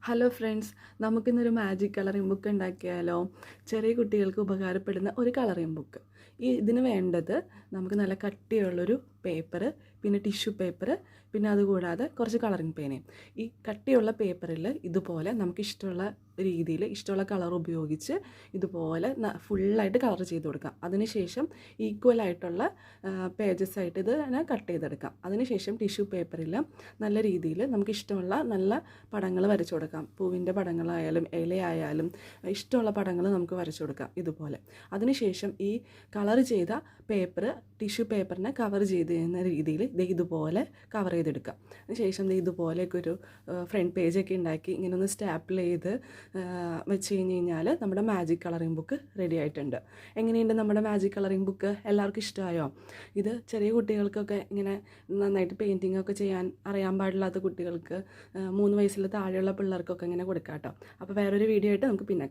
Hello friends, നമുക്കിന്നൊരു magic colouring book ഉണ്ടാക്കിയാലോ? ചെറിയ കുട്ടികൾക്ക് ഉപകാരപ്പെടുന്ന ഒരു കളറിംഗ് ബുക്ക്. ഇതിന് വേണ്ടത് നമുക്ക് നല്ല കട്ടിയുള്ളൊരു പേപ്പർ, പിന്നെ ടിഷ്യൂ പേപ്പർ, പിന്നെ അതുകൂടാതെ കുറച്ച് കളറിംഗ് പേനയും. ഈ കട്ടിയുള്ള പേപ്പറിൽ ഇതുപോലെ നമുക്ക് ഇഷ്ടമുള്ള രീതിയിൽ ഇഷ്ടമുള്ള കളർ ഉപയോഗിച്ച് ഇതുപോലെ ഫുള്ളായിട്ട് കളർ ചെയ്ത് കൊടുക്കാം. അതിനുശേഷം ഈക്വലായിട്ടുള്ള പേജസ് ആയിട്ട് ഇത് കട്ട് ചെയ്തെടുക്കാം. അതിനുശേഷം ടിഷ്യൂ പേപ്പറിൽ നല്ല രീതിയിൽ നമുക്ക് ഇഷ്ടമുള്ള നല്ല പടങ്ങൾ വരച്ചു കൊടുക്കാം. പൂവിൻ്റെ പടങ്ങളായാലും ഇലയായാലും ഇഷ്ടമുള്ള പടങ്ങൾ നമുക്ക് വരച്ചു കൊടുക്കാം ഇതുപോലെ. അതിനുശേഷം ഈ കളർ ചെയ്ത പേപ്പർ ടിഷ്യൂ പേപ്പറിനെ കവർ ചെയ്യുന്ന രീതിയിൽ ഇതുപോലെ കവർ ചെയ്തെടുക്കാം. അതിനുശേഷം ഇതുപോലെയൊക്കെ ഒരു ഫ്രണ്ട് പേജൊക്കെ ഉണ്ടാക്കി ഇങ്ങനെ ഒന്ന് സ്റ്റാപ്പിൾ ചെയ്ത് വെച്ച് കഴിഞ്ഞാൽ നമ്മുടെ മാജിക് കളറിംഗ് ബുക്ക് റെഡി ആയിട്ടുണ്ട്. എങ്ങനെയുണ്ട് നമ്മുടെ മാജിക് കളറിംഗ് ബുക്ക്? എല്ലാവർക്കും ഇഷ്ടമായോ? ഇത് ചെറിയ കുട്ടികൾക്കൊക്കെ ഇങ്ങനെ നന്നായിട്ട് പെയിൻറ്റിംഗ് ഒക്കെ ചെയ്യാൻ അറിയാൻ പാടില്ലാത്ത കുട്ടികൾക്ക് 3 വയസ്സിൽ താഴെയുള്ള പിള്ളേർക്കൊക്കെ ഇങ്ങനെ കൊടുക്കാം കേട്ടോ. അപ്പോൾ വേറൊരു വീഡിയോ ആയിട്ട് നമുക്ക് പിന്നെ